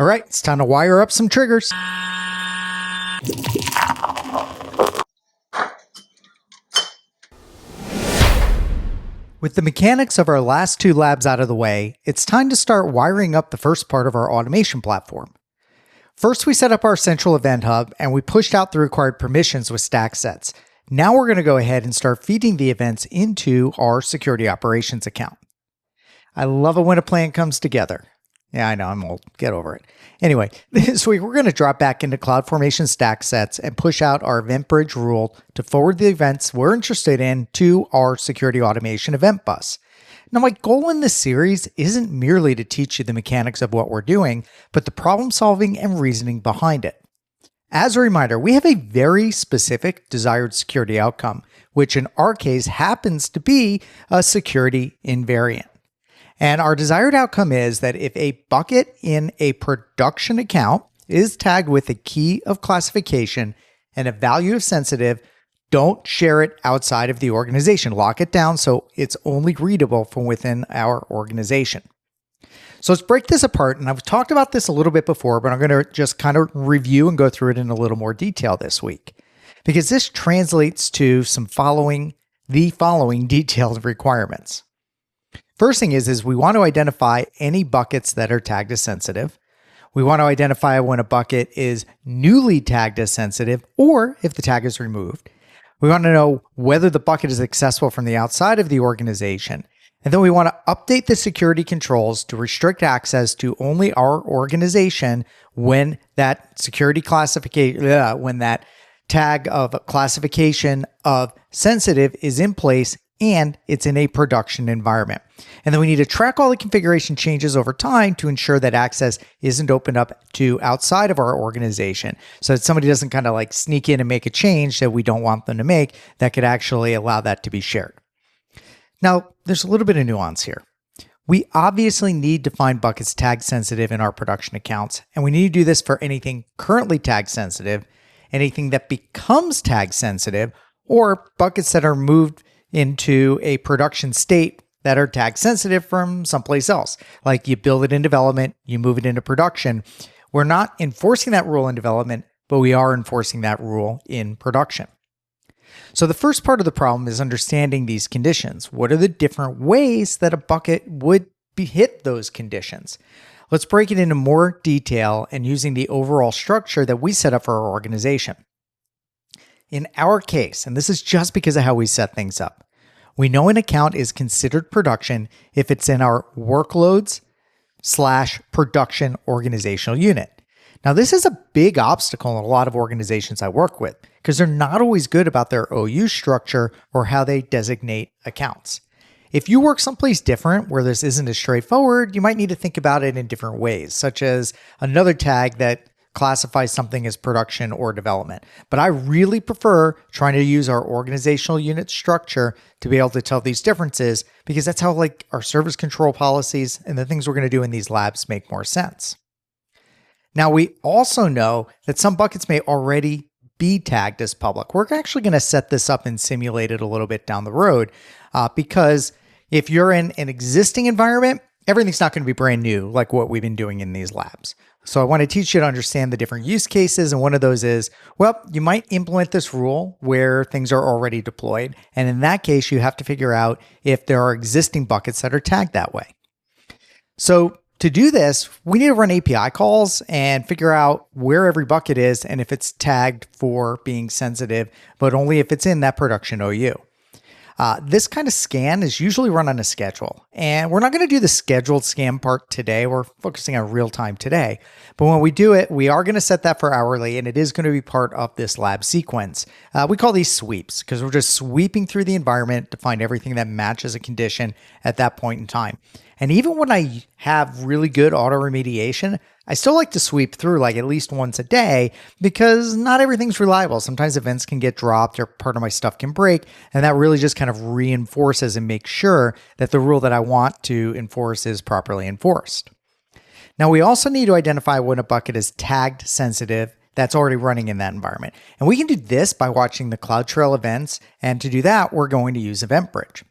All right, it's time to wire up some triggers. With the mechanics of our last two labs out of the way, it's time to start wiring up the first part of our automation platform. First, we set up our central event hub and we pushed out the required permissions with StackSets. Now we're going to go ahead and start feeding the events into our security operations account. I love it when a plan comes together. Yeah, I know, I'm old. Get over it. Anyway, this week we're going to drop back into CloudFormation StackSets and push out our EventBridge rule to forward the events we're interested in to our security automation event bus. Now, my goal in this series isn't merely to teach you the mechanics of what we're doing, but the problem solving and reasoning behind it. As a reminder, we have a very specific desired security outcome, which in our case happens to be a security invariant. And our desired outcome is that if a bucket in a production account is tagged with a key of classification and a value of sensitive, don't share it outside of the organization. Lock it down so it's only readable from within our organization. So let's break this apart. And I've talked about this a little bit before, but I'm going to just kind of review and go through it in a little more detail this week, because this translates to the following detailed requirements. First thing is we want to identify any buckets that are tagged as sensitive. We want to identify when a bucket is newly tagged as sensitive or if the tag is removed. We want to know whether the bucket is accessible from the outside of the organization. And then we want to update the security controls to restrict access to only our organization when that when that tag of classification of sensitive is in place and it's in a production environment. And then we need to track all the configuration changes over time to ensure that access isn't opened up to outside of our organization, so that somebody doesn't kind of like sneak in and make a change that we don't want them to make that could actually allow that to be shared. Now, there's a little bit of nuance here. We obviously need to find buckets tag sensitive in our production accounts, and we need to do this for anything currently tag sensitive, anything that becomes tag sensitive, or buckets that are moved into a production state that are tag sensitive from someplace else. Like you build it in development, you move it into production. We're not enforcing that rule in development, but we are enforcing that rule in production. So the first part of the problem is understanding these conditions. What are the different ways that a bucket would hit those conditions? Let's break it into more detail and using the overall structure that we set up for our organization. In our case, and this is just because of how we set things up, we know an account is considered production if it's in our workloads/production organizational unit. Now, this is a big obstacle in a lot of organizations I work with because they're not always good about their OU structure or how they designate accounts. If you work someplace different where this isn't as straightforward, you might need to think about it in different ways, such as another tag that classifies something as production or development. But I really prefer trying to use our organizational unit structure to be able to tell these differences, because that's how like our service control policies and the things we're going to do in these labs make more sense. Now, we also know that some buckets may already be tagged as public. We're actually going to set this up and simulate it a little bit down the road because if you're in an existing environment, everything's not going to be brand new like what we've been doing in these labs. So I want to teach you to understand the different use cases. And one of those is, well, you might implement this rule where things are already deployed. And in that case, you have to figure out if there are existing buckets that are tagged that way. So to do this, we need to run API calls and figure out where every bucket is and if it's tagged for being sensitive, but only if it's in that production OU. This kind of scan is usually run on a schedule, and we're not going to do the scheduled scan part today. We're focusing on real time today, but when we do it, we are going to set that for hourly, and it is going to be part of this lab sequence. We call these sweeps because we're just sweeping through the environment to find everything that matches a condition at that point in time. And even when I have really good auto remediation, I still like to sweep through like at least once a day because not everything's reliable. Sometimes events can get dropped or part of my stuff can break. And that really just kind of reinforces and makes sure that the rule that I want to enforce is properly enforced. Now, we also need to identify when a bucket is tagged sensitive that's already running in that environment. And we can do this by watching the CloudTrail events. And to do that, we're going to use EventBridge.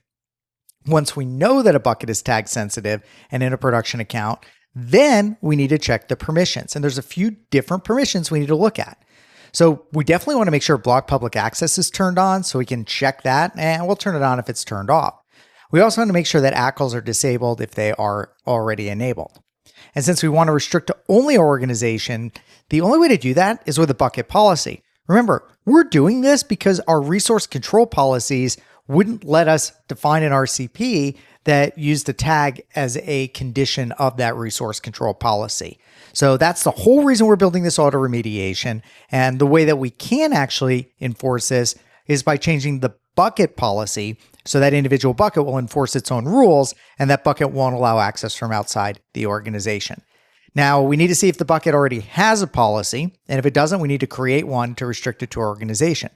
Once we know that a bucket is tag sensitive and in a production account, Then we need to check the permissions. And there's a few different permissions we need to look at. So we definitely want to make sure block public access is turned on so we can check that, and we'll turn it on if it's turned off. We also want to make sure that ACLs are disabled if they are already enabled. And since we want to restrict to only our organization, the only way to do that is with a bucket policy. Remember, we're doing this because our resource control policies wouldn't let us define an RCP that used the tag as a condition of that resource control policy. So that's the whole reason we're building this auto remediation. And the way that we can actually enforce this is by changing the bucket policy so that individual bucket will enforce its own rules and that bucket won't allow access from outside the organization. Now, we need to see if the bucket already has a policy, and if it doesn't, we need to create one to restrict it to our organization.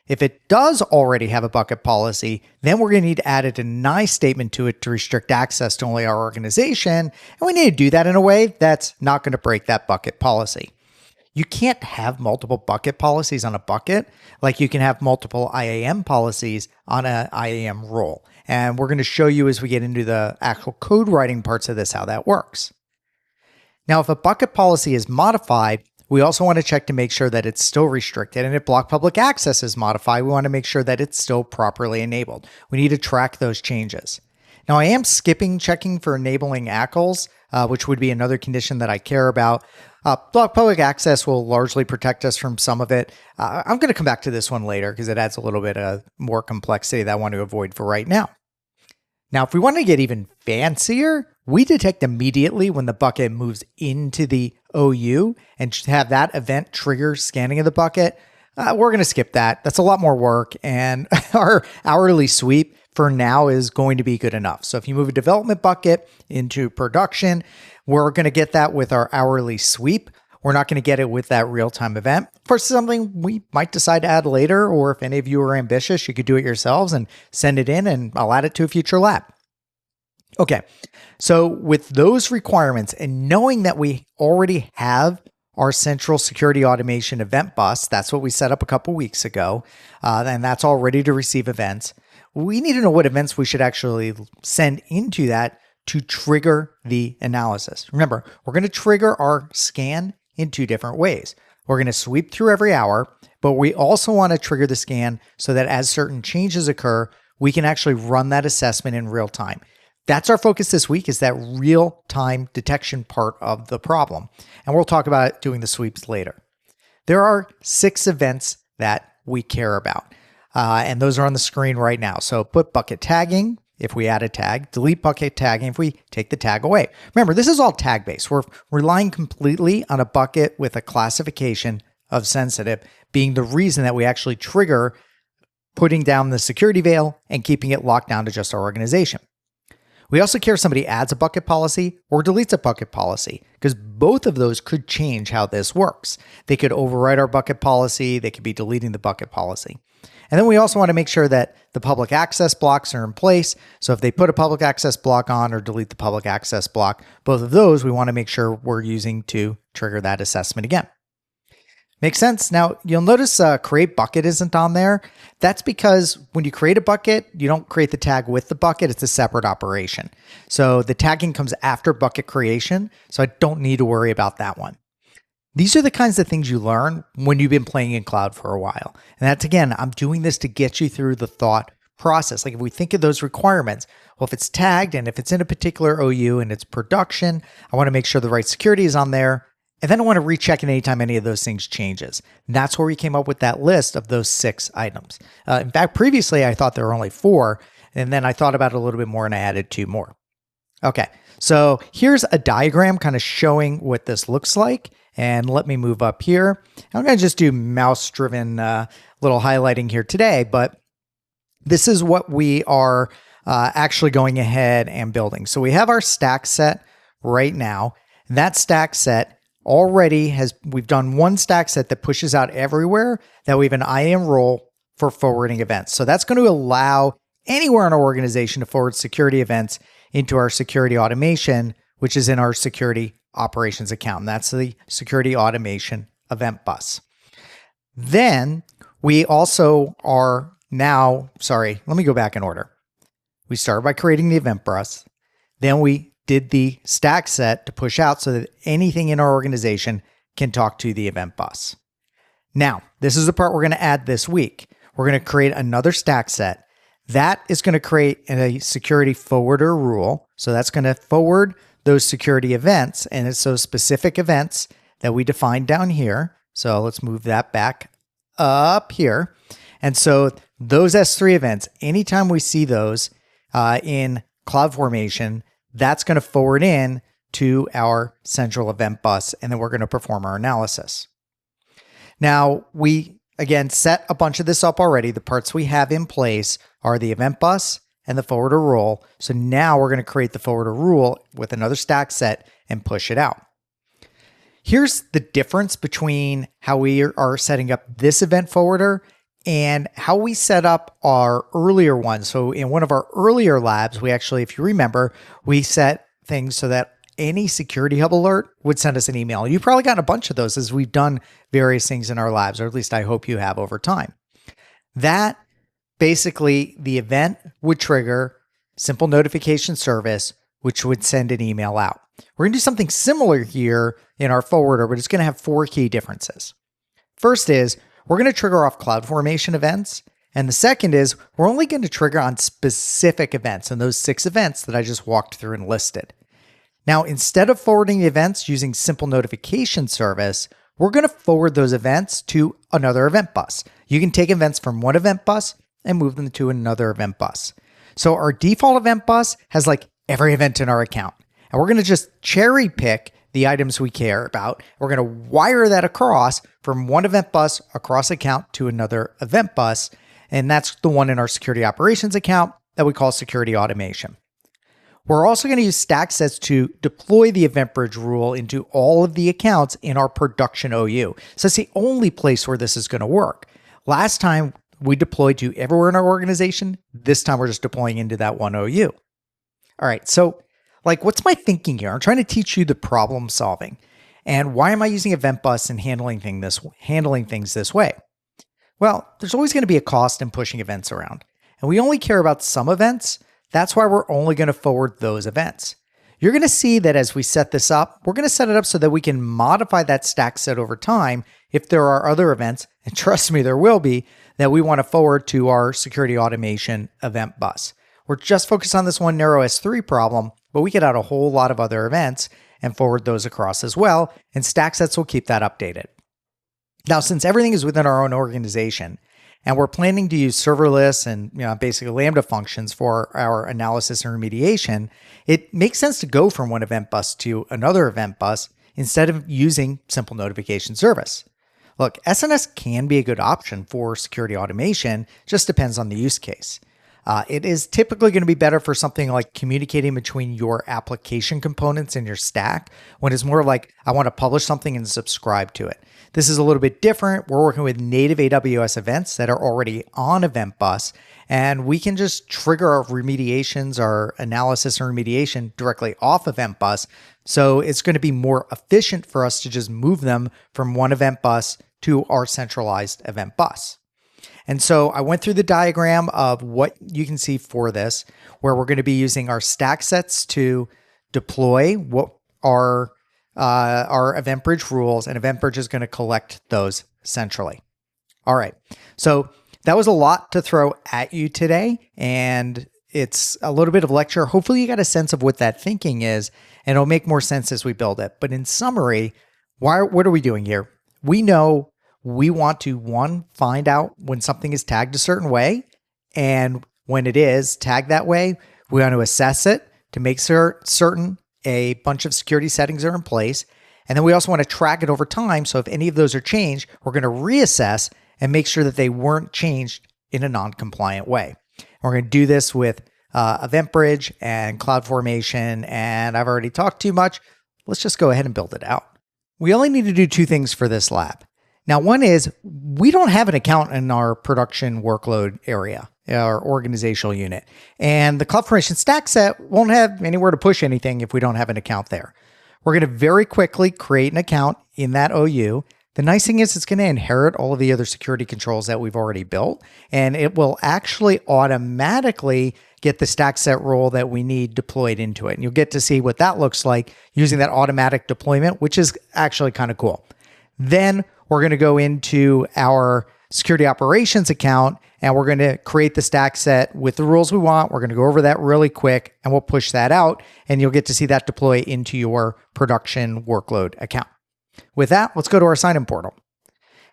If it does already have a bucket policy, then we're going to need to add a deny statement to it to restrict access to only our organization, and we need to do that in a way that's not going to break that bucket policy. You can't have multiple bucket policies on a bucket like you can have multiple IAM policies on an IAM role. And we're going to show you as we get into the actual code writing parts of this how that works. Now, if a bucket policy is modified, we also want to check to make sure that it's still restricted. And if block public access is modified, we want to make sure that it's still properly enabled. We need to track those changes. Now, I am skipping checking for enabling ACLs, which would be another condition that I care about. Block public access will largely protect us from some of it. I'm going to come back to this one later because it adds a little bit of more complexity that I want to avoid for right now. Now, if we want to get even fancier, we detect immediately when the bucket moves into the OU and have that event trigger scanning of the bucket. We're going to skip that. That's a lot more work, and our hourly sweep for now is going to be good enough. So if you move a development bucket into production, we're going to get that with our hourly sweep. We're not going to get it with that real-time event. For something we might decide to add later, or if any of you are ambitious, you could do it yourselves and send it in, and I'll add it to a future lab. Okay, so with those requirements and knowing that we already have our central security automation event bus, that's what we set up a couple weeks ago, and that's all ready to receive events. We need to know what events we should actually send into that to trigger the analysis. Remember, we're going to trigger our scan in two different ways. We're going to sweep through every hour, but we also want to trigger the scan so that as certain changes occur, we can actually run that assessment in real time. That's our focus this week, is that real-time detection part of the problem. And we'll talk about doing the sweeps later. There are 6 events that we care about, and those are on the screen right now. So put bucket tagging if we add a tag, delete bucket tagging if we take the tag away. Remember, this is all tag-based. We're relying completely on a bucket with a classification of sensitive being the reason that we actually trigger putting down the security veil and keeping it locked down to just our organization. We also care if somebody adds a bucket policy or deletes a bucket policy, because both of those could change how this works. They could override our bucket policy. They could be deleting the bucket policy. And then we also want to make sure that the public access blocks are in place. So if they put a public access block on or delete the public access block, both of those we want to make sure we're using to trigger that assessment again. Makes sense? Now, you'll notice create bucket isn't on there. That's because when you create a bucket, you don't create the tag with the bucket. It's a separate operation. So the tagging comes after bucket creation, so I don't need to worry about that one. These are the kinds of things you learn when you've been playing in cloud for a while. And that's, again, I'm doing this to get you through the thought process. Like if we think of those requirements, well, if it's tagged and if it's in a particular OU and it's production, I want to make sure the right security is on there. And then I want to recheck it anytime any of those things changes. And that's where we came up with that list of those 6 items. In fact, previously I thought there were only 4, and then I thought about it a little bit more and I added 2 more. Okay, so here's a diagram kind of showing what this looks like. And let me move up here. I'm going to just do mouse-driven little highlighting here today, but this is what we are actually going ahead and building. So we have our stack set right now. That stack set already we've done one stack set that pushes out everywhere that we have an IAM role for forwarding events. So that's going to allow anywhere in our organization to forward security events into our security automation, which is in our security operations account. And that's the security automation event bus. Then we also are now, let me go back in order. We started by creating the event bus. Then we did the stack set to push out so that anything in our organization can talk to the event bus. Now, this is the part we're going to add this week. We're going to create another stack set. That is going to create a security forwarder rule. So that's going to forward those security events, and it's those specific events that we defined down here. So let's move that back up here. And so those S3 events, anytime we see those in CloudFormation, that's going to forward in to our central event bus, and then we're going to perform our analysis. Now, we, again, set a bunch of this up already. The parts we have in place are the event bus and the forwarder rule. So now we're going to create the forwarder rule with another stack set and push it out. Here's the difference between how we are setting up this event forwarder and how we set up our earlier one. So in one of our earlier labs, we actually, if you remember, we set things so that any security hub alert would send us an email. You've probably gotten a bunch of those as we've done various things in our labs, or at least I hope you have over time. That basically, the event would trigger simple notification service, which would send an email out. We're going to do something similar here in our forwarder, but it's going to have 4 key differences. First is we're going to trigger off CloudFormation events. And the second is we're only going to trigger on specific events, and those 6 events that I just walked through and listed. Now, instead of forwarding the events using simple notification service, we're going to forward those events to another event bus. You can take events from one event bus and move them to another event bus. So our default event bus has like every event in our account. And we're going to just cherry pick the items we care about. We're going to wire that across from one event bus across account to another event bus. And that's the one in our security operations account that we call security automation. We're also going to use StackSets to deploy the EventBridge rule into all of the accounts in our production OU. So it's the only place where this is going to work. Last time we deployed to everywhere in our organization. This time we're just deploying into that one OU. All right, so what's my thinking here? I'm trying to teach you the problem solving. And why am I using Event Bus and handling things this way? Well, there's always going to be a cost in pushing events around. And we only care about some events. That's why we're only going to forward those events. You're going to see that as we set this up, we're going to set it up so that we can modify that stack set over time if there are other events, and trust me, there will be, that we want to forward to our security automation event bus. We're just focused on this one narrow S3 problem, but we could add a whole lot of other events and forward those across as well, and StackSets will keep that updated. Now, since everything is within our own organization, and we're planning to use serverless and basically Lambda functions for our analysis and remediation, it makes sense to go from one event bus to another event bus instead of using simple notification service. Look, SNS can be a good option for security automation, just depends on the use case. It is typically going to be better for something like communicating between your application components in your stack, when it's more like, I want to publish something and subscribe to it. This is a little bit different. We're working with native AWS events that are already on Event Bus, and we can just trigger our remediations, our analysis and remediation directly off Event Bus. So it's going to be more efficient for us to just move them from one event bus to our centralized event bus. And so I went through the diagram of what you can see for this, where we're going to be using our stack sets to deploy what are our EventBridge rules, and EventBridge is going to collect those centrally. All right, so that was a lot to throw at you today, and it's a little bit of lecture. Hopefully you got a sense of what that thinking is, and it'll make more sense as we build it. But in summary, what are we doing here? We know we want to, one, find out when something is tagged a certain way, and when it is tagged that way, we want to assess it to make certain a bunch of security settings are in place. And then we also want to track it over time. So if any of those are changed, we're going to reassess and make sure that they weren't changed in a non-compliant way. And we're going to do this with EventBridge and CloudFormation. And I've already talked too much. Let's just go ahead and build it out. We only need to do 2 things for this lab. Now, one is we don't have an account in our production workload area, our organizational unit. And the CloudFormation stack set won't have anywhere to push anything if we don't have an account there. We're going to very quickly create an account in that OU. The nice thing is it's going to inherit all of the other security controls that we've already built, and it will actually automatically get the StackSet role that we need deployed into it. And you'll get to see what that looks like using that automatic deployment, which is actually kind of cool. Then we're going to go into our security operations account and we're going to create the StackSet with the rules we want. We're going to go over that really quick and we'll push that out and you'll get to see that deploy into your production workload account. With that, let's go to our sign-in portal.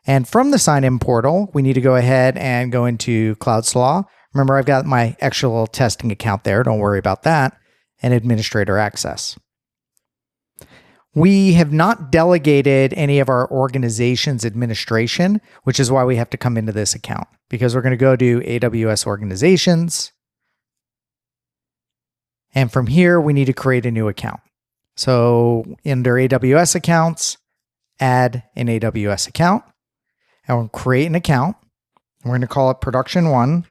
And from the sign-in portal, we need to go ahead and go into S.L.A.W. Remember, I've got my extra little testing account there. Don't worry about that. And administrator access. We have not delegated any of our organization's administration, which is why we have to come into this account, because we're going to go to AWS organizations. And from here, we need to create a new account. So under AWS accounts, add an AWS account. And we'll create an account. We're going to call it production 1.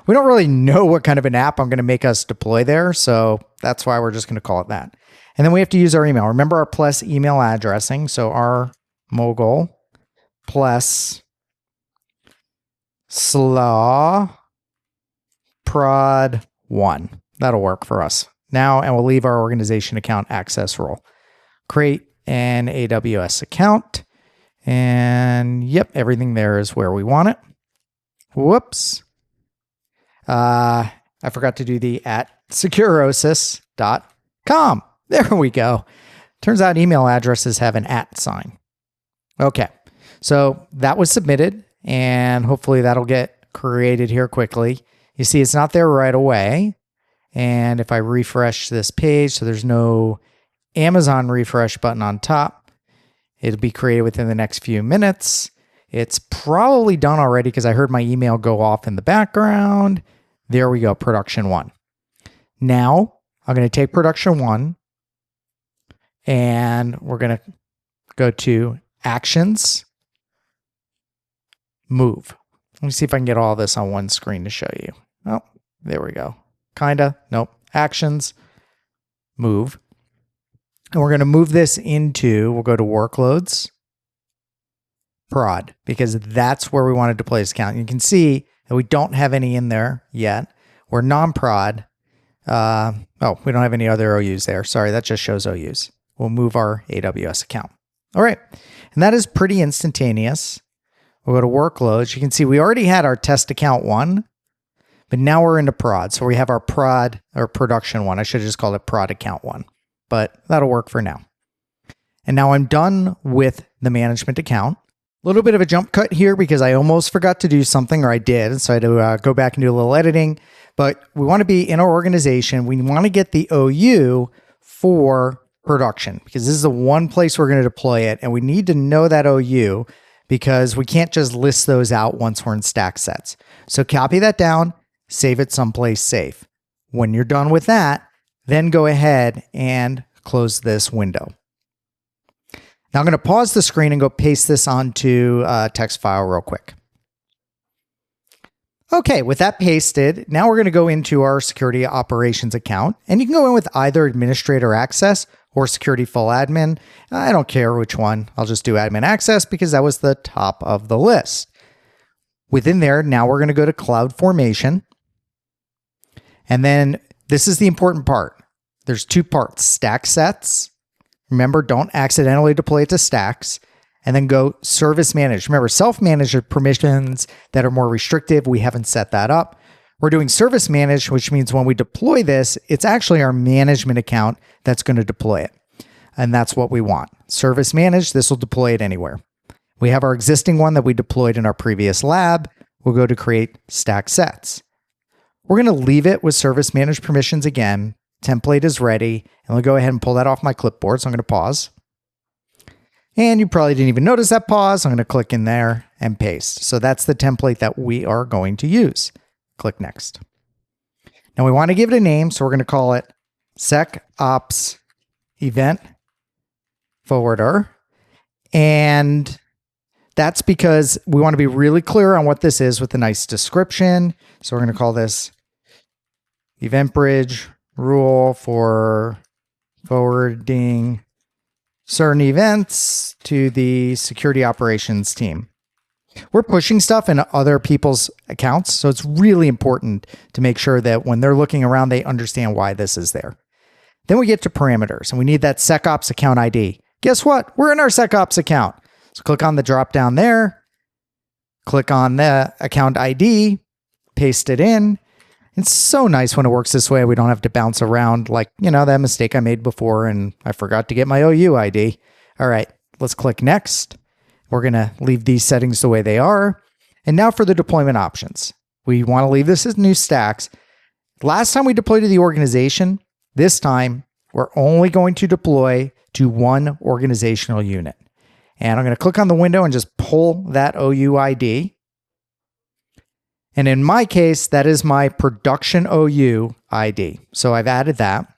We don't really know what kind of an app I'm going to make us deploy there, so that's why we're just going to call it that. And then we have to use our email. Remember our plus email addressing. So our mogul plus slaw prod 1. That'll work for us. Now, and we'll leave our organization account access role. Create an AWS account. And yep, everything there is where we want it. Whoops. I forgot to do the @securosis.com. There we go. Turns out email addresses have an @ sign. Okay, so that was submitted, and hopefully that'll get created here quickly. You see, it's not there right away. And if I refresh this page, so there's no Amazon refresh button on top, it'll be created within the next few minutes. It's probably done already because I heard my email go off in the background. There we go, production 1. Now, I'm going to take production 1 and we're going to go to actions, move. Let me see if I can get all this on one screen to show you. Oh, there we go. Kinda, nope. Actions, move. And we're going to move this into, we'll go to workloads, prod, because that's where we want to deploy this account. You can see that we don't have any in there yet. We're non-prod. Oh, we don't have any other OUs there. Sorry, that just shows OUs. We'll move our AWS account. All right, and that is pretty instantaneous. We'll go to workloads. You can see we already had our test account 1, but now we're into prod. So we have our prod or production 1. I should have just called it prod account 1, but that'll work for now. And now I'm done with the management account. A little bit of a jump cut here because I almost forgot to do something, or I did. So I had to go back and do a little editing. But we want to be in our organization. We want to get the OU for production because this is the one place we're going to deploy it. And we need to know that OU because we can't just list those out once we're in StackSets. So copy that down, save it someplace safe. When you're done with that, then go ahead and close this window. Now I'm going to pause the screen and go paste this onto a text file real quick. Okay, with that pasted, now we're going to go into our security operations account, and you can go in with either administrator access or security full admin. I don't care which one. I'll just do admin access because that was the top of the list. Within there, now we're going to go to CloudFormation. And then this is the important part. There's 2 parts, StackSets. Remember, don't accidentally deploy it to stacks. And then go service manage. Remember, self-managed permissions that are more restrictive. We haven't set that up. We're doing service manage, which means when we deploy this, it's actually our management account that's going to deploy it. And that's what we want. Service manage, this will deploy it anywhere. We have our existing one that we deployed in our previous lab. We'll go to create StackSets. We're going to leave it with service managed permissions again. Template is ready. And we'll go ahead and pull that off my clipboard. So I'm going to pause. And you probably didn't even notice that pause. I'm going to click in there and paste. So that's the template that we are going to use. Click next. Now we want to give it a name. So we're going to call it SecOps Event Forwarder. And that's because we want to be really clear on what this is with a nice description. So we're going to call this EventBridge rule for forwarding certain events to the security operations team. We're pushing stuff in other people's accounts, so it's really important to make sure that when they're looking around, they understand why this is there. Then we get to parameters, and we need that SecOps account ID. Guess what? We're in our SecOps account. So click on the drop down there, click on the account ID, paste it in. It's so nice when it works this way. We don't have to bounce around like, that mistake I made before and I forgot to get my OU ID. All right, let's click next. We're going to leave these settings the way they are. And now for the deployment options. We want to leave this as new stacks. Last time we deployed to the organization, this time we're only going to deploy to one organizational unit. And I'm going to click on the window and just pull that OU ID. And in my case, that is my production OU ID. So I've added that.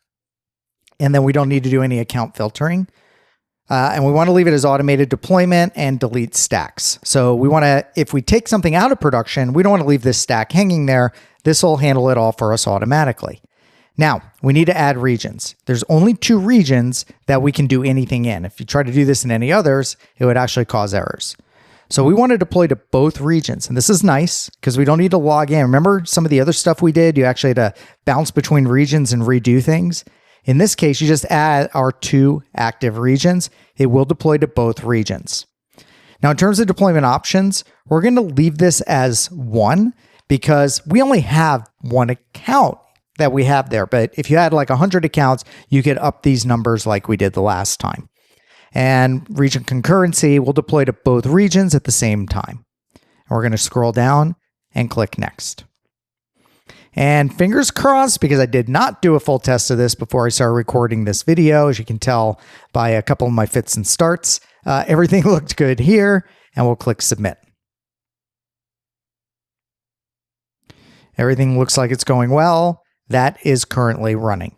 And then we don't need to do any account filtering. And we want to leave it as automated deployment and delete stacks. So we want to, if we take something out of production, we don't want to leave this stack hanging there. This will handle it all for us automatically. Now, we need to add regions. There's only 2 regions that we can do anything in. If you try to do this in any others, it would actually cause errors. So we want to deploy to both regions. And this is nice because we don't need to log in. Remember some of the other stuff we did? You actually had to bounce between regions and redo things. In this case, you just add our 2 active regions. It will deploy to both regions. Now, in terms of deployment options, we're going to leave this as 1 because we only have 1 account that we have there. But if you had like 100 accounts, you could up these numbers like we did the last time. And region concurrency will deploy to both regions at the same time. And we're going to scroll down and click next. And fingers crossed, because I did not do a full test of this before I started recording this video. As you can tell by a couple of my fits and starts, everything looked good here, and we'll click submit. Everything looks like it's going well. That is currently running.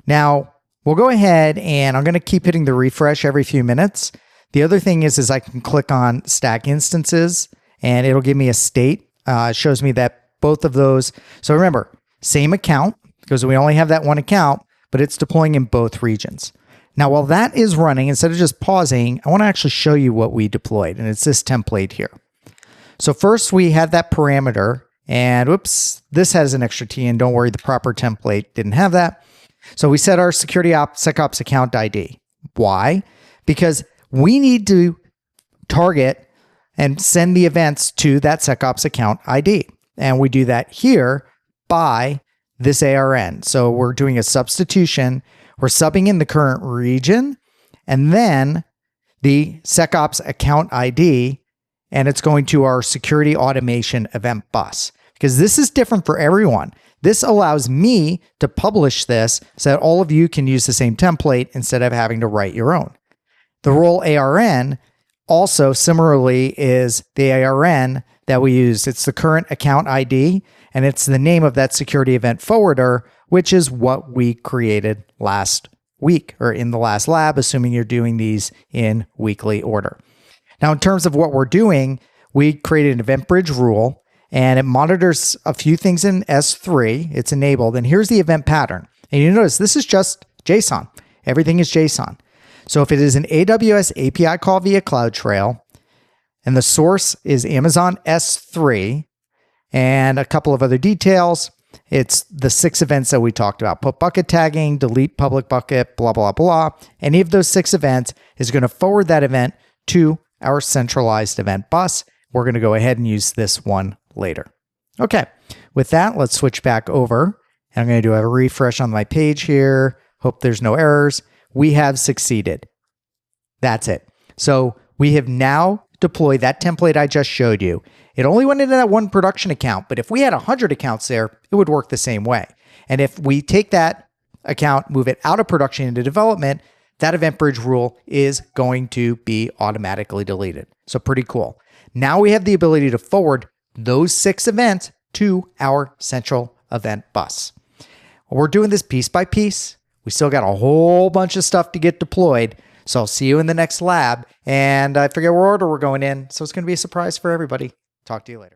Now, we'll go ahead and I'm going to keep hitting the refresh every few minutes. The other thing is I can click on stack instances and it'll give me a state. It shows me that both of those. So remember, same account because we only have that 1 account, but it's deploying in both regions. Now, while that is running, instead of just pausing, I want to actually show you what we deployed. And it's this template here. So first we had that parameter and whoops, this has an extra T and don't worry, the proper template didn't have that. So we set our security SecOps account ID. Why? Because we need to target and send the events to that SecOps account ID. And we do that here by this ARN. So we're doing a substitution. We're subbing in the current region and then the SecOps account ID, and it's going to our security automation event bus. Because this is different for everyone. This allows me to publish this so that all of you can use the same template instead of having to write your own. The role ARN also similarly is the ARN that we use. It's the current account ID, and it's the name of that security event forwarder, which is what we created last week or in the last lab, assuming you're doing these in weekly order. Now, in terms of what we're doing, we created an EventBridge rule, and it monitors a few things in S3. It's enabled. And here's the event pattern. And you notice this is just JSON. Everything is JSON. So if it is an AWS API call via CloudTrail, and the source is Amazon S3, and a couple of other details, it's the 6 events that we talked about. Put bucket tagging, delete public bucket, blah, blah, blah. Any of those 6 events is going to forward that event to our centralized event bus. We're going to go ahead and use this one later. Okay, with that, let's switch back over. And I'm going to do a refresh on my page here. Hope there's no errors. We have succeeded. That's it. So we have now deployed that template I just showed you. It only went into that 1 production account, but if we had 100 accounts there, it would work the same way. And if we take that account, move it out of production into development, that EventBridge rule is going to be automatically deleted. So pretty cool. Now we have the ability to forward those 6 events to our central event bus. We're doing this piece by piece. We still got a whole bunch of stuff to get deployed. So I'll see you in the next lab. And I forget what order we're going in. So it's going to be a surprise for everybody. Talk to you later.